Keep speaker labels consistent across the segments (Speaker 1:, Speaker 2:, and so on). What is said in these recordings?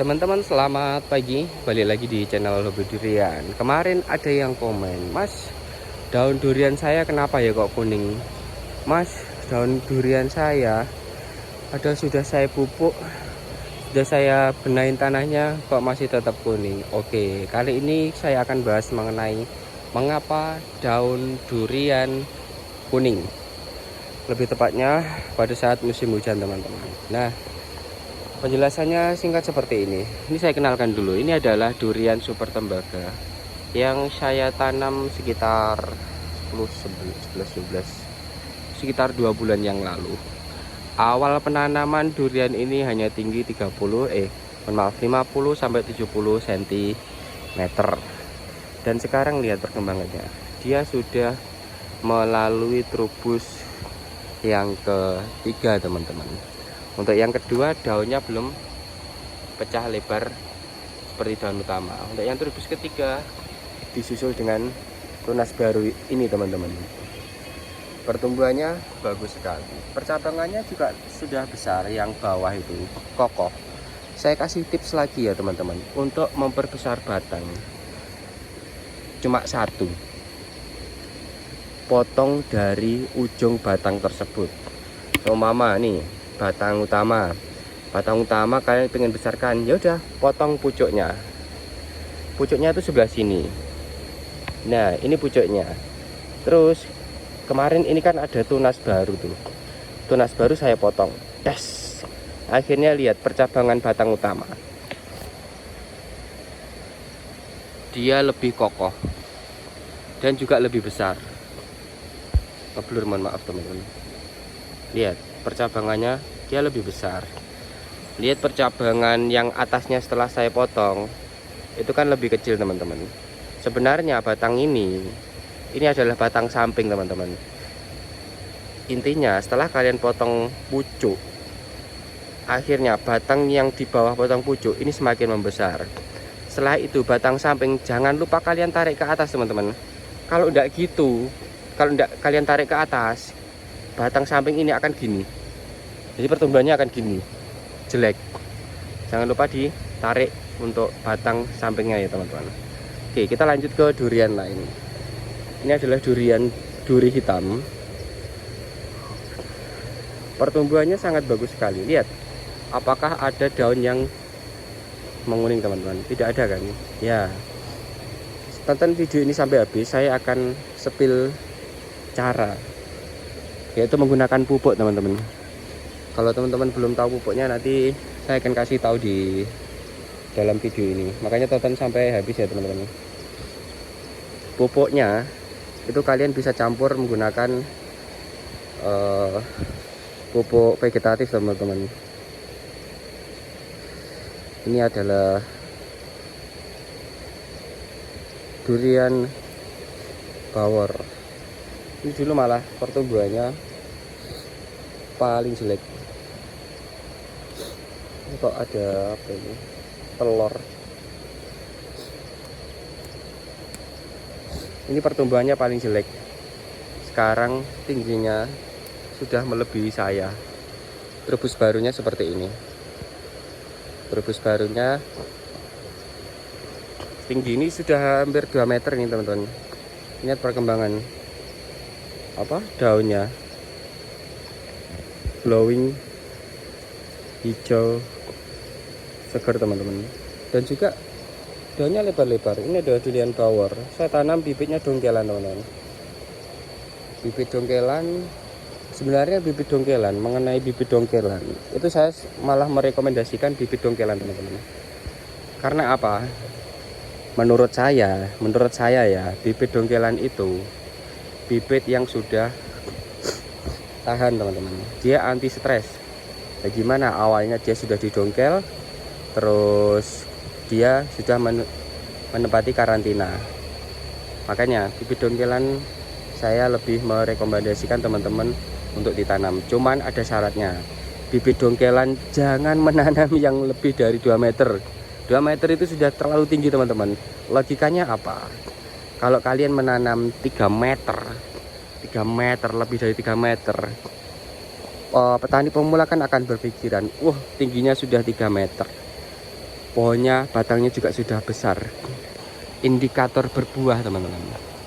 Speaker 1: Teman-teman selamat pagi, balik lagi di channel Hobi Durian. Kemarin ada yang komen, Mas, daun durian saya kenapa ya kok kuning? Mas, daun durian saya sudah saya pupuk, sudah saya benahin tanahnya kok masih tetap kuning. Oke, kali ini saya akan bahas mengenai mengapa daun durian kuning. Lebih tepatnya pada saat musim hujan, teman-teman. Nah, penjelasannya singkat seperti ini. Ini saya kenalkan dulu. Ini adalah durian super tembaga yang saya tanam sekitar 11 sekitar 2 bulan yang lalu. Awal penanaman durian ini hanya tinggi 50 sampai 70 cm. Dan sekarang lihat perkembangannya. Dia sudah melalui trubus yang ketiga, teman-teman. Untuk yang kedua, daunnya belum pecah lebar seperti daun utama. Untuk yang trubus ketiga disusul dengan tunas baru ini, teman-teman. Pertumbuhannya bagus sekali. Percabangannya juga sudah besar, yang bawah itu kokoh. Saya kasih tips lagi ya, teman-teman, untuk memperbesar batang. Cuma satu, potong dari ujung batang tersebut. Mama nih, batang utama kalian pengen besarkan, ya udah potong pucuknya itu sebelah sini. Nah, ini pucuknya. Terus kemarin ini kan ada tunas baru tuh, tunas baru saya potong, akhirnya lihat percabangan batang utama, dia lebih kokoh dan juga lebih besar. Ngeblur, mohon maaf teman-teman. Lihat percabangannya, dia lebih besar. Lihat percabangan yang atasnya setelah saya potong, itu kan lebih kecil, teman-teman. Sebenarnya batang ini adalah batang samping, teman-teman. Intinya setelah kalian potong pucuk, akhirnya batang yang di bawah potong pucuk ini semakin membesar. Setelah itu batang samping jangan lupa kalian tarik ke atas, teman-teman. Kalau enggak kalian tarik ke atas, batang samping ini akan gini. Jadi pertumbuhannya akan gini, jelek. Jangan lupa ditarik untuk batang sampingnya ya, teman-teman. Oke, kita lanjut ke durian lain. Ini adalah duri hitam. Pertumbuhannya sangat bagus sekali. Lihat, apakah ada daun yang menguning, teman-teman? Tidak ada kan? Ya. Tonton video ini sampai habis, saya akan spill cara, yaitu menggunakan pupuk, teman-teman. Kalau teman-teman belum tahu pupuknya, nanti saya akan kasih tahu di dalam video ini. Makanya tonton sampai habis ya, teman-teman. Pupuknya itu kalian bisa campur menggunakan pupuk vegetatif, teman-teman. Ini adalah durian bawor. Ini dulu malah pertumbuhannya paling jelek. Ini kok ada apa ini? Telur. Ini pertumbuhannya paling jelek. Sekarang tingginya sudah melebihi saya. Trubus barunya seperti ini. Trubus barunya tinggi ini sudah hampir 2 meter nih, teman-teman. Lihat perkembangan daunnya, glowing, hijau, segar, teman-teman. Dan juga daunnya lebar-lebar. Ini adalah durian bawor. Saya tanam bibitnya dongkelan, teman-teman. Bibit dongkelan. Sebenarnya bibit dongkelan, mengenai bibit dongkelan, itu saya malah merekomendasikan bibit dongkelan, teman-teman. Karena apa? Menurut saya ya, bibit dongkelan itu bibit yang sudah tahan, teman-teman. Dia anti stres. Nah, gimana awalnya dia sudah didongkel, terus dia sudah menempati karantina. Makanya bibit dongkelan saya lebih merekomendasikan teman-teman untuk ditanam. Cuman ada syaratnya. Bibit dongkelan jangan menanam yang lebih dari 2 meter. 2 meter itu sudah terlalu tinggi, teman-teman. Logikanya apa? Kalau kalian menanam 3 meter, lebih dari 3 meter, petani pemula kan akan berpikiran, wah tingginya sudah 3 meter. pohonnya, batangnya juga sudah besar. Indikator berbuah teman-teman,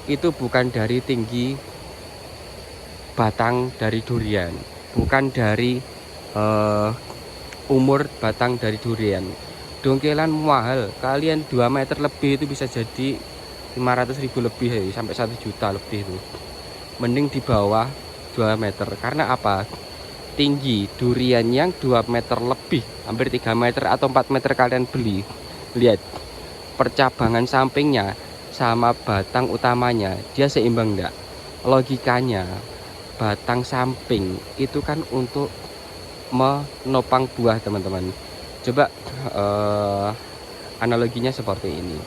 Speaker 1: itu bukan dari tinggi batang dari durian, bukan dari umur batang dari durian. Dongkelan mahal, kalian 2 meter lebih itu bisa jadi 500.000 lebih ya, sampai 1 juta lebih itu. Mending di bawah 2 meter. Karena apa? Tinggi durian yang 2 meter lebih, hampir 3 meter atau 4 meter kalian beli. Lihat percabangan sampingnya sama batang utamanya, dia seimbang enggak? Logikanya batang samping itu kan untuk menopang buah teman-teman. Coba analoginya seperti ini.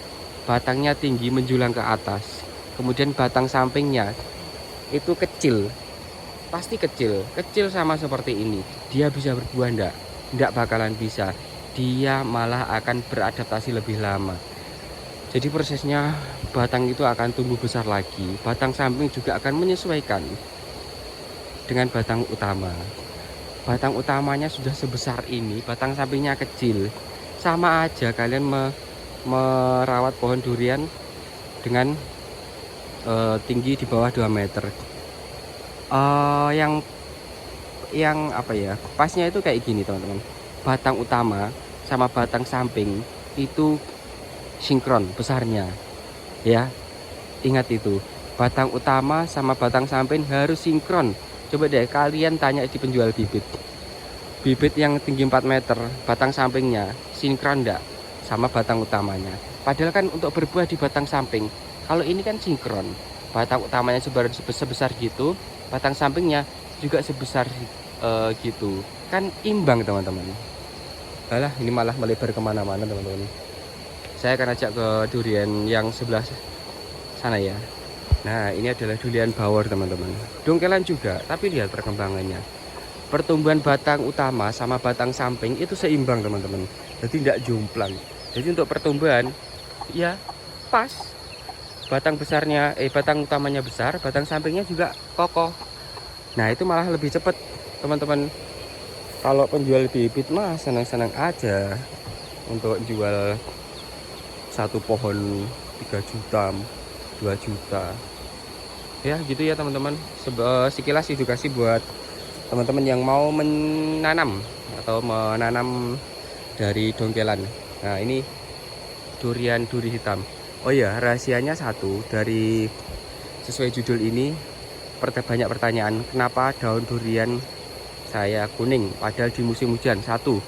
Speaker 1: Batangnya tinggi menjulang ke atas, kemudian batang sampingnya itu kecil, pasti kecil sama seperti ini. Dia bisa berbuah enggak bakalan bisa. Dia malah akan beradaptasi lebih lama. Jadi prosesnya batang itu akan tumbuh besar lagi, batang samping juga akan menyesuaikan dengan batang utama. Batang utamanya sudah sebesar ini, batang sampingnya kecil, sama aja kalian merawat pohon durian dengan tinggi di bawah 2 meter. Yang apa ya, pasnya itu kayak gini teman-teman. Batang utama sama batang samping itu sinkron besarnya ya, ingat itu. Batang utama sama batang samping harus sinkron. Coba deh kalian tanya di penjual bibit yang tinggi 4 meter, batang sampingnya sinkron enggak sama batang utamanya. Padahal kan untuk berbuah di batang samping, kalau ini kan sinkron, batang utamanya sebesar gitu, batang sampingnya juga sebesar gitu, kan imbang teman-teman. Alah, ini malah melebar kemana-mana teman-teman. Saya akan ajak ke durian yang sebelah sana ya. Nah, ini adalah durian bawor teman-teman. Dongkelan juga, tapi lihat perkembangannya. Pertumbuhan batang utama sama batang samping itu seimbang teman-teman. Jadi tidak jomplang. Jadi untuk pertumbuhan ya pas. Batang utamanya besar, batang sampingnya juga kokoh. Nah, itu malah lebih cepat teman-teman. Kalau penjual bibit mah senang-senang aja untuk jual satu pohon 3 juta, 2 juta. Ya gitu ya teman-teman, sekilas edukasi buat teman-teman yang mau menanam atau menanam dari dongkelan. Nah, ini durian duri hitam. Oh ya, rahasianya satu, dari sesuai judul ini banyak pertanyaan, kenapa daun durian saya kuning padahal di musim hujan. Satu,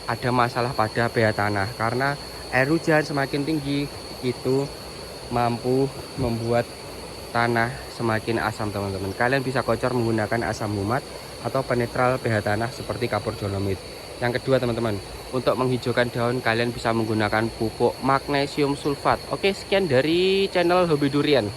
Speaker 1: ada masalah pada pH tanah, karena air hujan semakin tinggi itu mampu membuat tanah semakin asam teman-teman. Kalian bisa kocor menggunakan asam humat atau penetral pH tanah seperti kapur dolomit. Yang kedua teman-teman, untuk menghijaukan daun kalian bisa menggunakan pupuk magnesium sulfat. Oke, sekian dari channel Hobi Durian.